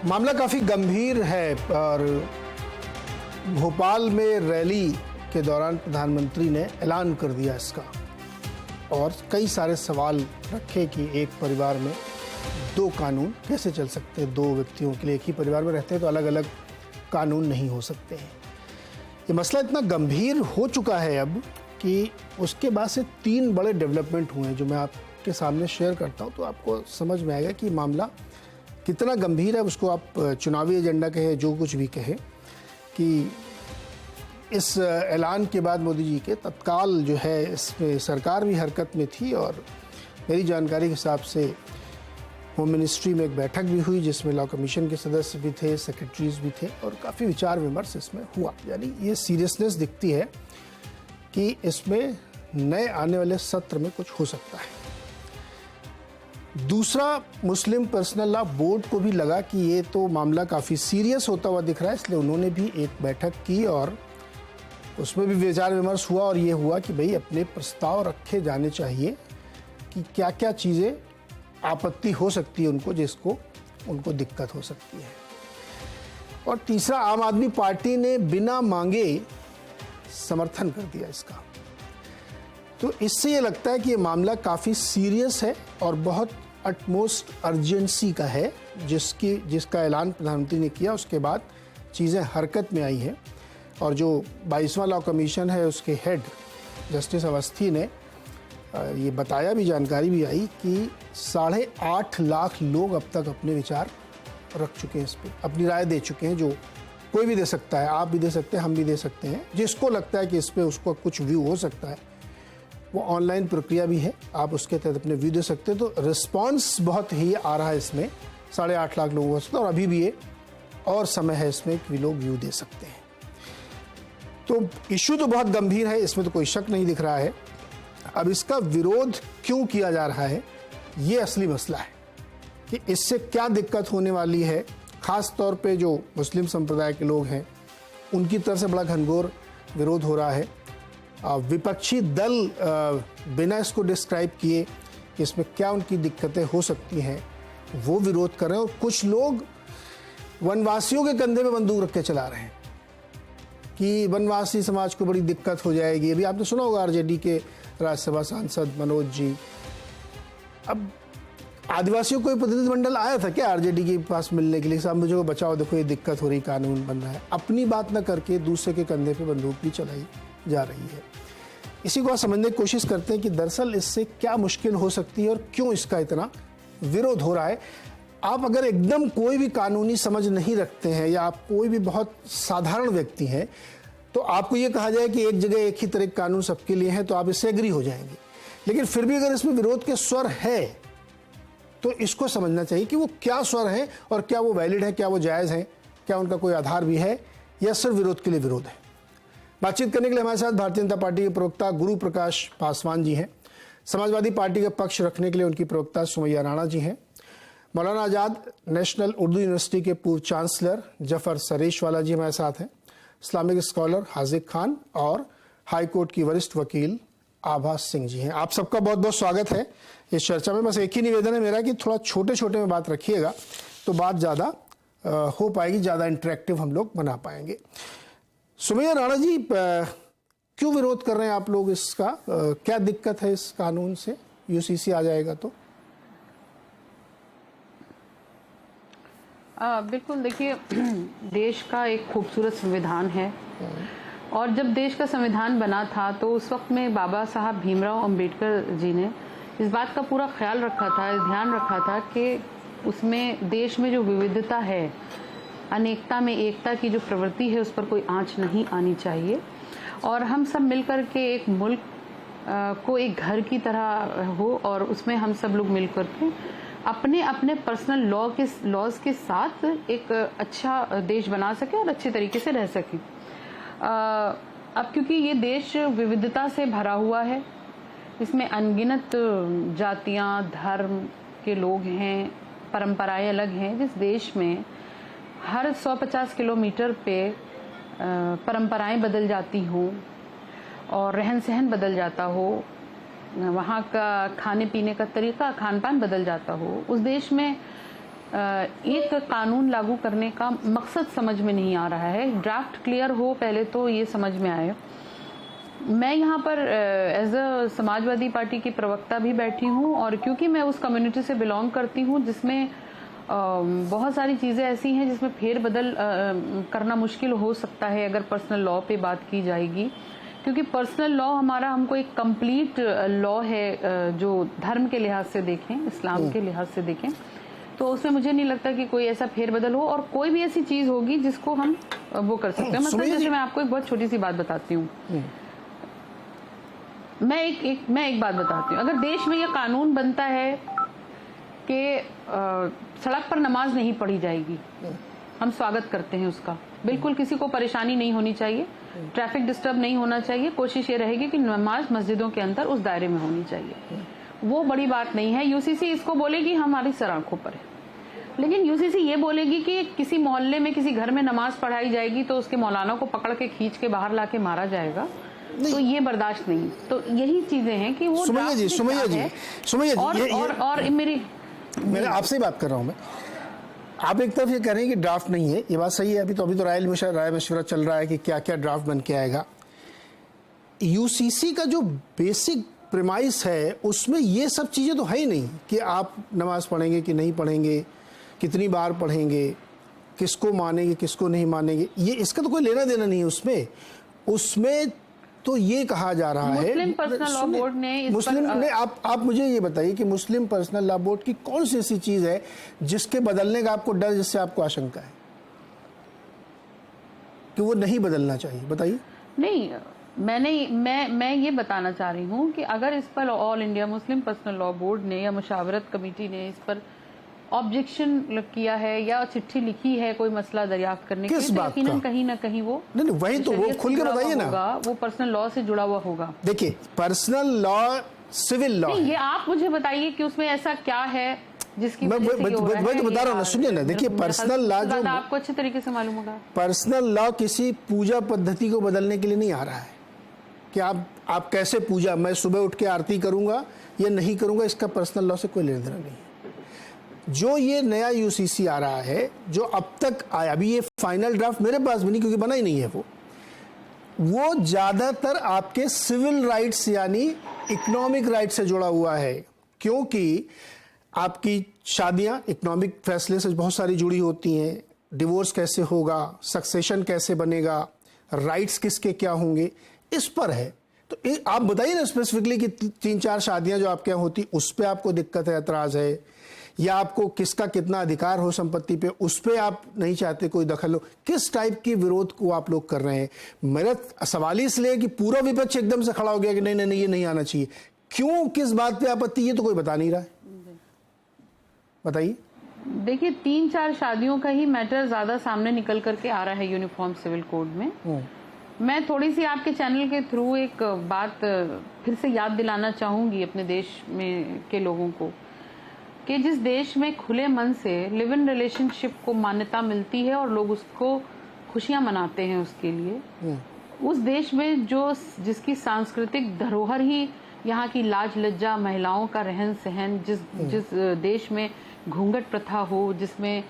मामला काफ़ी गंभीर है और भोपाल में रैली के दौरान प्रधानमंत्री ने ऐलान कर दिया इसका और कई सारे सवाल रखे कि एक परिवार में दो कानून कैसे चल सकते हैं। दो व्यक्तियों के लिए एक ही परिवार में रहते हैं तो अलग अलग कानून नहीं हो सकते हैं। ये मसला इतना गंभीर हो चुका है अब कि उसके बाद से 3 बड़े डेवलपमेंट हुए हैं जो मैं आपके सामने शेयर करता हूँ तो आपको समझ में आएगा कि मामला कितना गंभीर है। उसको आप चुनावी एजेंडा कहे जो कुछ भी कहे कि इस ऐलान के बाद मोदी जी के तत्काल जो है इसमें सरकार भी हरकत में थी और मेरी जानकारी के हिसाब से होम मिनिस्ट्री में एक बैठक भी हुई जिसमें लॉ कमीशन के सदस्य भी थे, सेक्रेटरीज भी थे और काफ़ी विचार विमर्श इसमें हुआ। यानी ये सीरियसनेस दिखती है कि इसमें नए आने वाले सत्र में कुछ हो सकता है। दूसरा, मुस्लिम पर्सनल लॉ बोर्ड को भी लगा कि ये तो मामला काफ़ी सीरियस होता हुआ दिख रहा है, इसलिए उन्होंने भी एक बैठक की और उसमें भी विचार विमर्श हुआ और ये हुआ कि भाई अपने प्रस्ताव रखे जाने चाहिए कि क्या क्या चीज़ें आपत्ति हो सकती है उनको, जिसको उनको दिक्कत हो सकती है। और तीसरा, आम आदमी पार्टी ने बिना मांगे समर्थन कर दिया इसका। तो इससे ये लगता है कि ये मामला काफ़ी सीरियस है और बहुत अटमोस्ट अर्जेंसी का है जिसका ऐलान प्रधानमंत्री ने किया। उसके बाद चीज़ें हरकत में आई हैं और जो 22वां लॉ कमीशन है उसके हेड जस्टिस अवस्थी ने ये बताया भी, जानकारी भी आई कि 8.5 लाख लोग अब तक अपने विचार रख चुके हैं, इस पर अपनी राय दे चुके हैं। जो कोई भी दे सकता है, आप भी दे सकते हैं, हम भी दे सकते हैं। जिसको लगता है कि इस पर उसको कुछ व्यू हो सकता है वो ऑनलाइन प्रक्रिया भी है, आप उसके तहत अपने व्यू दे सकते हैं। तो रिस्पॉन्स बहुत ही आ रहा है इसमें, 8.5 लाख लोगों से, और अभी भी ये और समय है इसमें कि लोग व्यू दे सकते हैं। तो इशू तो बहुत गंभीर है, इसमें तो कोई शक नहीं दिख रहा है। अब इसका विरोध क्यों किया जा रहा है ये असली मसला है कि इससे क्या दिक्कत होने वाली है। खास तौर पे जो मुस्लिम संप्रदाय के लोग हैं उनकी तरफ से बड़ा घनघोर विरोध हो रहा है। विपक्षी दल बिना इसको डिस्क्राइब किए कि इसमें क्या उनकी दिक्कतें हो सकती हैं वो विरोध कर रहे हैं और कुछ लोग वनवासियों के कंधे पे बंदूक रख के चला रहे हैं कि वनवासी समाज को बड़ी दिक्कत हो जाएगी। अभी आपने सुना होगा आरजेडी के राज्यसभा सांसद मनोज जी, अब आदिवासियों को प्रतिनिधिमंडल आया था क्या आरजेडी के पास मिलने के लिए, साहब मुझे को बचाओ, देखो ये दिक्कत हो रही, कानून बन रहा है। अपनी बात न करके दूसरे के कंधे पे बंदूक भी चलाई जा रही है। इसी को आप समझने की कोशिश करते हैं कि दरअसल इससे क्या मुश्किल हो सकती है और क्यों इसका इतना विरोध हो रहा है। आप अगर एकदम कोई भी कानूनी समझ नहीं रखते हैं या आप कोई भी बहुत साधारण व्यक्ति हैं तो आपको ये कहा जाए कि एक जगह एक ही तरह कानून सबके लिए है तो आप इससे एग्री हो जाएंगे। लेकिन फिर भी अगर इसमें विरोध के स्वर है तो इसको समझना चाहिए कि वो क्या स्वर है और क्या वो वैलिड है, क्या वो जायज़ है, क्या उनका कोई आधार भी है या सिर्फ विरोध के लिए विरोध है। बातचीत करने के लिए हमारे साथ भारतीय जनता पार्टी के प्रवक्ता गुरु प्रकाश पासवान जी हैं, समाजवादी पार्टी का पक्ष रखने के लिए उनकी प्रवक्ता सुमैया राणा जी हैं, मौलाना आज़ाद नेशनल उर्दू यूनिवर्सिटी के पूर्व चांसलर जफर सरेशवाला जी हमारे साथ हैं, इस्लामिक स्कॉलर हाजिक खान और हाई कोर्ट की वरिष्ठ वकील आभा सिंह जी हैं। आप सबका बहुत बहुत स्वागत है इस चर्चा में। बस एक ही निवेदन है मेरा कि थोड़ा छोटे छोटे में बात रखिएगा तो बात ज़्यादा हो पाएगी, ज़्यादा इंटरेक्टिव हम लोग बना पाएंगे। सुमैया राणा जी, क्यों विरोध कर रहे हैं आप लोग इसका, क्या दिक्कत है इस कानून से, यूसीसी आ जाएगा तो? बिल्कुल, देखिए देश का एक खूबसूरत संविधान है और जब देश का संविधान बना था तो उस वक्त में बाबा साहब भीमराव अंबेडकर जी ने इस बात का पूरा ख्याल रखा था, ध्यान रखा था कि उसमें देश में जो विविधता है, अनेकता में एकता की जो प्रवृत्ति है उस पर कोई आंच नहीं आनी चाहिए और हम सब मिलकर के एक मुल्क को एक घर की तरह हो और उसमें हम सब लोग मिलकर के अपने अपने पर्सनल लॉज के साथ एक अच्छा देश बना सके और अच्छे तरीके से रह सके। अब क्योंकि ये देश विविधता से भरा हुआ है, इसमें अनगिनत जातियां, धर्म के लोग हैं, परंपराएं अलग हैं। जिस देश में हर 150 किलोमीटर पे परंपराएं बदल जाती हों और रहन सहन बदल जाता हो, वहाँ का खाने पीने का तरीका, खान पान बदल जाता हो, उस देश में एक कानून लागू करने का मकसद समझ में नहीं आ रहा है। ड्राफ्ट क्लियर हो पहले तो ये समझ में आए। मैं यहाँ पर एज अ समाजवादी पार्टी की प्रवक्ता भी बैठी हूँ, और क्योंकि मैं उस कम्युनिटी से बिलोंग करती हूँ जिसमें बहुत सारी चीज़ें ऐसी हैं जिसमें फेरबदल करना मुश्किल हो सकता है अगर पर्सनल लॉ पे बात की जाएगी, क्योंकि पर्सनल लॉ हमारा हमको एक कंप्लीट लॉ है जो धर्म के लिहाज से देखें, इस्लाम के लिहाज से देखें, तो उसमें मुझे नहीं लगता कि कोई ऐसा फेरबदल हो और कोई भी ऐसी चीज़ होगी जिसको हम वो कर सकते हैं। मतलब जैसे मैं आपको एक बहुत छोटी सी बात बताती हूँ। मैं एक बात बताती हूँ। अगर देश में यह कानून बनता है कि सड़क पर नमाज नहीं पढ़ी जाएगी, हम स्वागत करते हैं उसका। बिल्कुल किसी को परेशानी नहीं होनी चाहिए, ट्रैफिक डिस्टर्ब नहीं होना चाहिए। कोशिश ये रहेगी कि नमाज मस्जिदों के अंदर उस दायरे में होनी चाहिए। वो बड़ी बात नहीं है। यूसीसी इसको बोलेगी हमारी सर आंखों पर है, लेकिन यूसीसी ये बोलेगी कि किसी मोहल्ले में किसी घर में नमाज पढ़ाई जाएगी तो उसके मौलाना को पकड़ के खींच के बाहर लाके मारा जाएगा, तो ये बर्दाश्त नहीं। तो यही चीजें हैं कि वो सुमैया जी और मैं आपसे ही बात कर रहा हूँ। मैं आप एक तरफ ये कह रहे हैं कि ड्राफ्ट नहीं है, ये बात सही है। अभी तो राय मशवरा चल रहा है कि क्या क्या ड्राफ्ट बन के आएगा। यूसीसी का जो बेसिक प्रेमाइस है उसमें ये सब चीज़ें तो है ही नहीं कि आप नमाज पढ़ेंगे कि नहीं पढ़ेंगे, कितनी बार पढ़ेंगे, किसको मानेंगे किसको नहीं मानेंगे, ये इसका तो कोई लेना देना नहीं है उसमें तो ये कहा जा रहा है मुस्लिम पर्सनल लॉ बोर्ड ने आप मुझे ये बताइए कि मुस्लिम पर्सनल लॉ बोर्ड की कौन सी ऐसी चीज है जिसके बदलने का आपको डर, जिससे आपको आशंका है कि वो नहीं बदलना चाहिए? बताइए। नहीं, मैं ये बताना चाह रही हूँ कि अगर इस पर all India Muslim personal law board ने या मुशावरत कमेटी ने इस पर ऑब्जेक्शन किया है या चिट्ठी लिखी है कोई मसला दरियाफ्त करने के लिए, तो यकीनन कहीं ना कहीं वो नहीं वही तो वो खुल के बताइए ना, वो पर्सनल लॉ से जुड़ा हुआ होगा। देखिए पर्सनल लॉ सिविल लॉ, ये आप मुझे बताइए कि उसमें ऐसा क्या है जिसकी मैं तो बता रहा हूँ ना, सुनिए ना। देखिए पर्सनल लॉ जो आपको अच्छे तरीके से मालूम होगा, पर्सनल लॉ किसी पूजा पद्धति को बदलने के लिए नहीं आ रहा है कि आप कैसे पूजा, मैं सुबह उठ के आरती करूंगा या नहीं करूंगा, इसका पर्सनल लॉ से कोई लेना देना नहीं है। जो ये नया यूसीसी आ रहा है, जो अब तक आया, अभी ये फाइनल ड्राफ्ट मेरे पास भी नहीं क्योंकि बना ही नहीं है, वो ज्यादातर आपके सिविल राइट्स यानी इकोनॉमिक राइट से जुड़ा हुआ है, क्योंकि आपकी शादियां इकोनॉमिक फैसले से बहुत सारी जुड़ी होती हैं। डिवोर्स कैसे होगा, सक्सेशन कैसे बनेगा, राइट्स किसके क्या होंगे, इस पर है। तो आप बताइए ना स्पेसिफिकली कि 3-4 शादियां जो आपके यहाँ होती उस पर आपको दिक्कत है, एतराज है, या आपको किसका कितना अधिकार हो संपत्ति पे, उस पे आप नहीं चाहते कोई दखल हो, किस टाइप की विरोध को आप लोग कर रहे हैं? मेरा सवाल इसलिए कि पूरा विपक्ष एकदम से खड़ा हो गया कि नहीं नहीं ये नहीं आना चाहिए। क्यों, किस बात पे आपत्ति, ये तो कोई बता नहीं रहा है। बताइए। देखिए 3-4 शादियों का ही मैटर ज्यादा सामने निकल करके आ रहा है यूनिफॉर्म सिविल कोड में। मैं थोड़ी सी आपके चैनल के थ्रू एक बात फिर से याद दिलाना चाहूंगी अपने देश में के लोगों को कि जिस देश में खुले मन से लिव इन रिलेशनशिप को मान्यता मिलती है और लोग उसको खुशियां मनाते हैं उसके लिए, उस देश में जिसकी सांस्कृतिक धरोहर ही यहाँ की लाज लज्जा, महिलाओं का रहन सहन, जिस देश में घूंघट प्रथा हो, जिसमें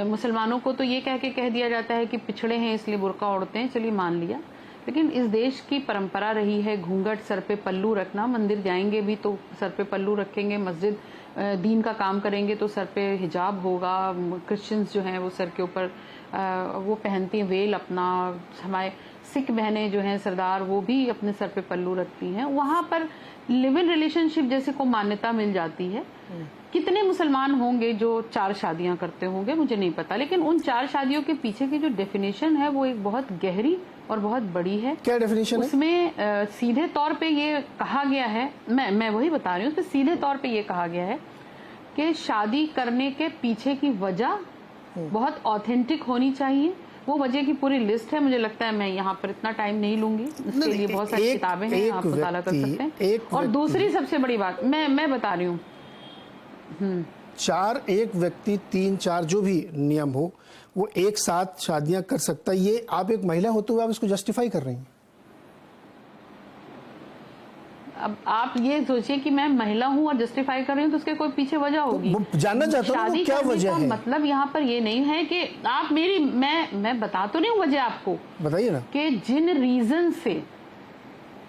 मुसलमानों को तो ये कह दिया जाता है कि पिछड़े हैं इसलिए बुर्का ओढ़ते हैं, चलिए मान लिया, लेकिन इस देश की परंपरा रही है घूंघट, सर पे पल्लू रखना। मंदिर जाएंगे भी तो सर पे पल्लू रखेंगे, मस्जिद दीन का काम करेंगे तो सर पे हिजाब होगा, क्रिश्चियंस जो हैं वो सर के ऊपर वो पहनती हैं वेल अपना, हमारे सिख बहनें जो हैं सरदार वो भी अपने सर पे पल्लू रखती हैं। वहाँ पर लिव इन रिलेशनशिप जैसे को मान्यता मिल जाती है। कितने मुसलमान होंगे जो 4 शादियां करते होंगे मुझे नहीं पता, लेकिन उन 4 शादियों के पीछे की जो डेफिनेशन है वो एक बहुत गहरी और बहुत बड़ी है। क्या डेफिनेशन है? उसमें सीधे तौर पे ये कहा गया है, मैं वही बता रही हूँ, उसमें सीधे तौर पे ये कहा गया है कि शादी करने के पीछे की वजह बहुत ऑथेंटिक होनी चाहिए। वो वजह की पूरी लिस्ट है, मुझे लगता है मैं यहाँ पर इतना टाइम नहीं लूंगी, इसके लिए बहुत सारी किताबें हैं, आप मुताला कर सकते हैं। और दूसरी सबसे बड़ी बात मैं बता रही हूँ, 4 एक व्यक्ति 3-4 जो भी नियम हो वो एक साथ शादियां कर सकता है, ये आप एक महिला होते हुए आप इसको जस्टिफाई कर रही हैं? अब आप ये सोचिए कि मैं महिला हूँ और जस्टिफाई कर रही हूँ, तो उसके कोई पीछे वजह होगी। वो जानना चाहता हूँ शादी क्या करने वजह का है। मतलब यहाँ पर ये नहीं है कि आप मेरी मैं बता तो नहीं हूँ वजह आपको, बताइए ना कि जिन रीजन से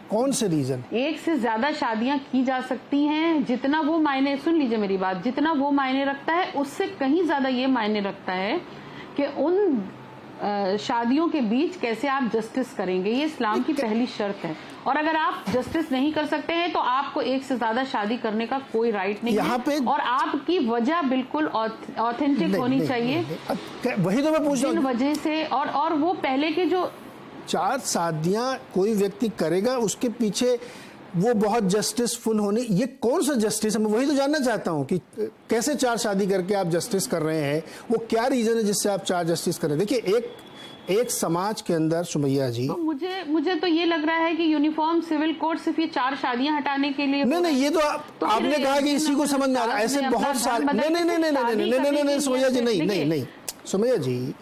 कौन से रीजन। एक से ज्यादा शादियां की जा सकती हैं, जितना वो मायने, सुन लीजिए मेरी बात, जितना वो मायने रखता है उससे कहीं ज्यादा ये मायने रखता है कि उन शादियों के बीच कैसे आप जस्टिस करेंगे। ये इस्लाम की पहली शर्त है, और अगर आप जस्टिस नहीं कर सकते हैं तो आपको एक से ज्यादा शादी करने का कोई राइट नहीं यहाँ है, पे और आपकी वजह बिल्कुल ऑथेंटिक होनी चाहिए। वही तो मैं पूछ रहा जिन हूँ। वजह से और वो पहले के जो 4 शादियां कोई व्यक्ति करेगा, उसके पीछे वो बहुत जस्टिसफुल होने, ये कौन सा जस्टिस है? मैं वही तो जानना चाहता हूं कि कैसे 4 शादी करके आप जस्टिस कर रहे हैं, वो क्या रीजन है जिससे आप 4 जस्टिस कर रहे हैं? देखिए एक समाज के अंदर सुमैया जी, तो मुझे तो ये लग रहा है कि यूनिफॉर्म सिविल कोड सिर्फ ये 4 शादियां हटाने के लिए नहीं ये तो आपने कहा कि इसी को समझ में आ रहा है, ऐसे बहुत सारे नहीं सुमैया जी, नहीं सुमैया जी,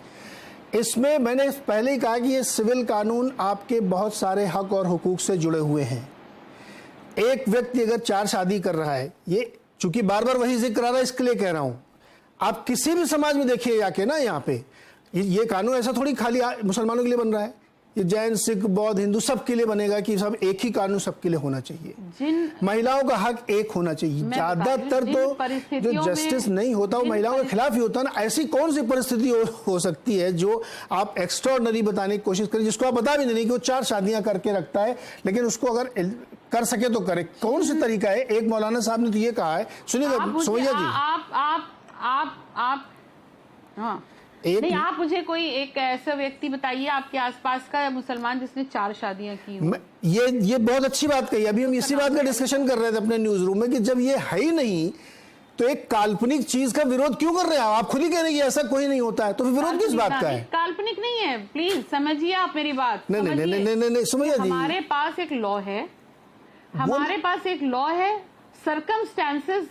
इसमें मैंने पहले ही कहा कि ये सिविल कानून आपके बहुत सारे हक और हुकूक से जुड़े हुए हैं। एक व्यक्ति अगर 4 शादी कर रहा है, ये चूंकि बार बार वही जिक्र आ रहा है इसके लिए कह रहा हूं, आप किसी भी समाज में देखिए जाके ना, यहाँ पे ये कानून ऐसा थोड़ी खाली मुसलमानों के लिए बन रहा है, ये जैन सिख बौद्ध हिंदू सबके लिए बनेगा कि सब एक ही कानून सबके लिए होना चाहिए। महिलाओं का हक एक होना चाहिए। ज्यादातर तो जो जस्टिस नहीं होता वो महिलाओं के खिलाफ ही होता है ना। ऐसी कौन सी परिस्थिति हो सकती है जो आप एक्स्ट्राऑर्डिनरी बताने की कोशिश करें, जिसको आप बता भी नहीं कि वो 4 शादियां करके रखता है, लेकिन उसको अगर कर सके तो करे। कौन सा तरीका है? एक मौलाना साहब ने तो ये कहा है, सुनिए सुमैया जी, आप नहीं, आप मुझे कोई एक ऐसा व्यक्ति बताइए आपके आसपास का या मुसलमान जिसने 4 शादियां की हो। ये बहुत अच्छी बात कही। अभी हम इसी बात का डिस्कशन कर रहे थे अपने न्यूज रूम में कि जब ये है ही नहीं तो एक काल्पनिक चीज का विरोध क्यों कर रहे हैं आप? खुद ही कह रहे हैं कि ऐसा कोई नहीं होता है, तो फिर विरोध किस बात का है? काल्पनिक नहीं है, प्लीज समझिए आप मेरी बात। नहीं सुमैया जी, हमारे पास एक लॉ है, हमारे पास एक लॉ है, सर्कमस्टेंसेस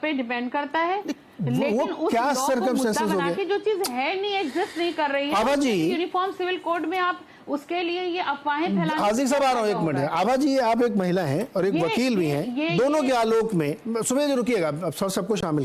पे डिपेंड करता है, लेकिन उस क्या लॉ को मुद्दा बना के जो चीज है नहीं, एग्जिस्ट नहीं कर रही है, आभा जी, यूनिफॉर्म सिविल कोड में आप उसके लिए ये अफवाहें फैलाने। हाजिर साहब आ रहा हूँ, एक मिनट। आभा जी, आप एक महिला हैं और एक वकील भी हैं, दोनों के आलोक में सुमैया जी रुकिएगा, अब सबको शामिल